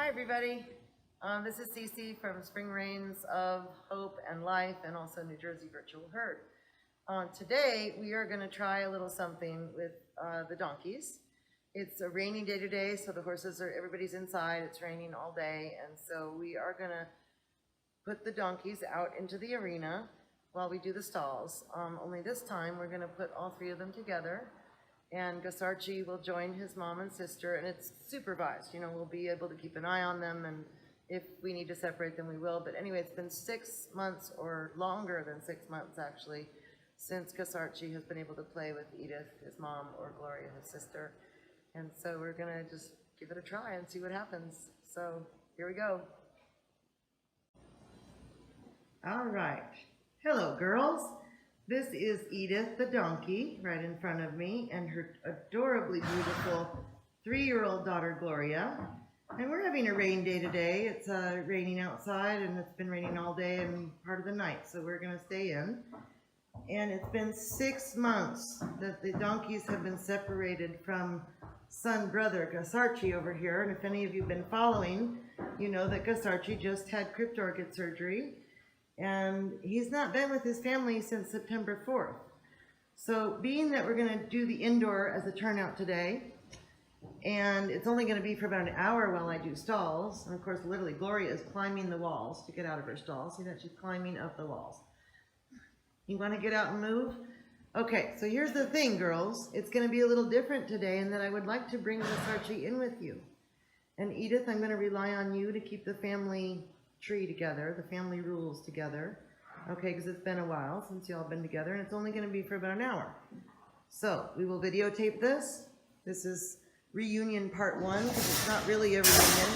everybody. This is Cece from Spring Rains of Hope and Life and also New Jersey Virtual Herd. Today we are going to try a little something with the donkeys. It's a rainy day today, so the horses are, everybody's inside. It's raining all day, and so we are going to put the donkeys out into the arena while we do the stalls. Only this time we're going to put all three of them together. And GusArchie will join his mom and sister, and it's supervised. You know, we'll be able to keep an eye on them, and if we need to separate them, we will. But anyway, it's been 6 months, or longer than 6 months, actually, since GusArchie has been able to play with Edith, his mom, or Gloria, his sister. And so we're going to just give it a try and see what happens. So here we go. All right. Hello, girls. This is Edith the donkey right in front of me and her adorably beautiful 3-year-old daughter Gloria. And we're having a rain day today. It's raining outside and it's been raining all day and part of the night, so we're going to stay in. And it's been 6 months that the donkeys have been separated from son brother GusArchie over here. And if any of you have been following, you know that GusArchie just had cryptorchid surgery. And he's not been with his family since September 4th. So being that we're going to do the indoor as a turnout today, and it's only going to be for about an hour while I do stalls, and of course literally Gloria is climbing the walls to get out of her stall. See that? She's climbing up the walls. You want to get out and move? Okay, so here's the thing, girls. It's going to be a little different today in that I would like to bring GusArchie in with you. And Edith, I'm going to rely on you to keep the family tree together, the family rules together, okay, because it's been a while since y'all been together, and it's only going to be for about an hour. So we will videotape this. This is reunion part 1, because it's not really a reunion.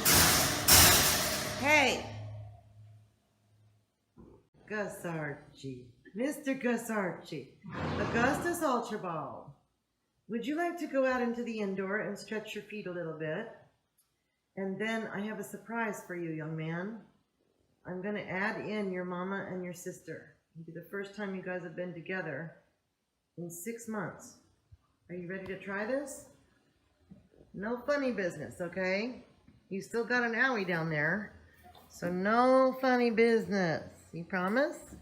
Hey! GusArchie, Mr. GusArchie, Augustus Archibald, would you like to go out into the indoor and stretch your feet a little bit? And then I have a surprise for you, young man. I'm going to add in your mama and your sister. It'll be the first time you guys have been together in 6 months. Are you ready to try this? No funny business, okay? You still got an owie down there, so no funny business. You promise?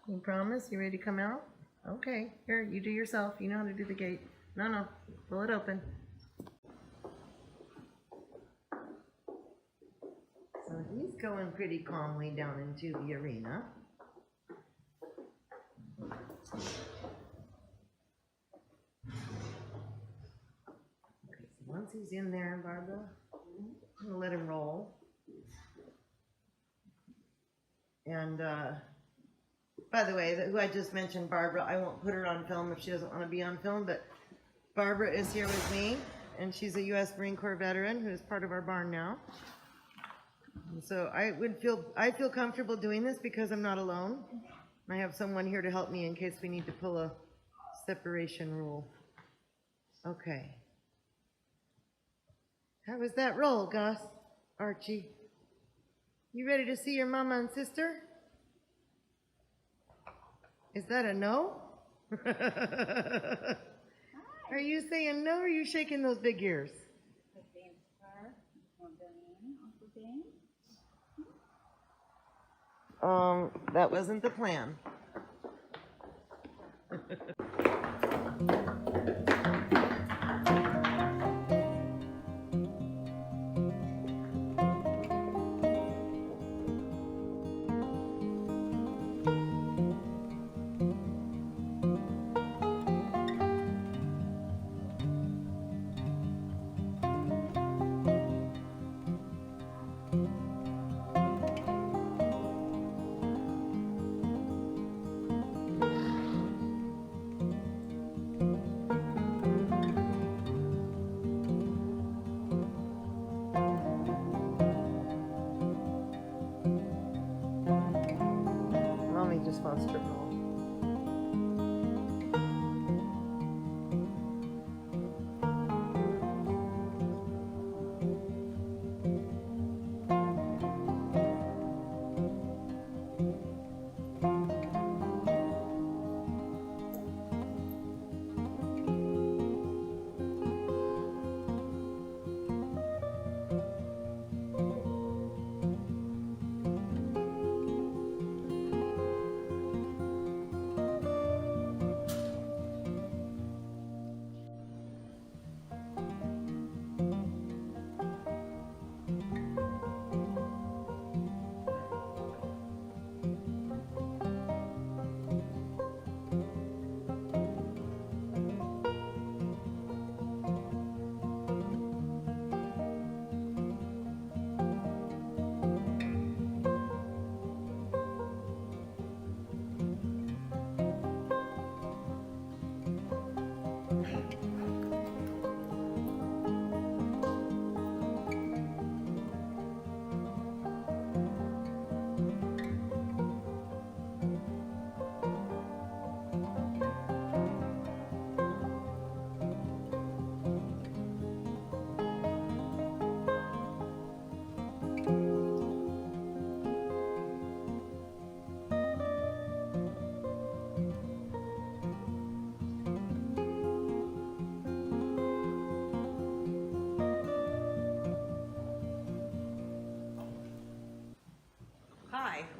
You promise? You ready to come out? Okay, here, you do yourself. You know how to do the gate. No, pull it open. So he's going pretty calmly down into the arena. Okay, so once he's in there, Barbara, I'm gonna let him roll. And by the way, who I just mentioned, Barbara, I won't put her on film if she doesn't want to be on film, but Barbara is here with me, and she's a U.S. Marine Corps veteran who is part of our barn now. So I feel comfortable doing this because I'm not alone. I have someone here to help me in case we need to pull a separation rule. Okay. How was that roll, GusArchie? You ready to see your mama and sister? Is that a no? Are you saying no, or are you shaking those big ears? That wasn't the plan.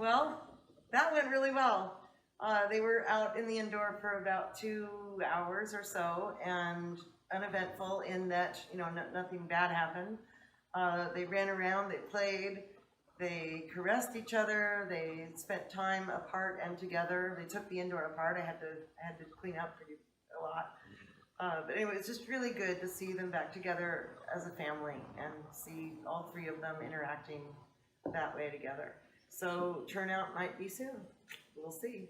Well, that went really well. They were out in the indoor for about 2 hours or so, and uneventful in that, you know, nothing bad happened. They ran around, they played, they caressed each other, they spent time apart and together. They took the indoor apart. I had to clean up pretty a lot. But anyway, it's just really good to see them back together as a family and see all three of them interacting that way together. So turnout might be soon. We'll see.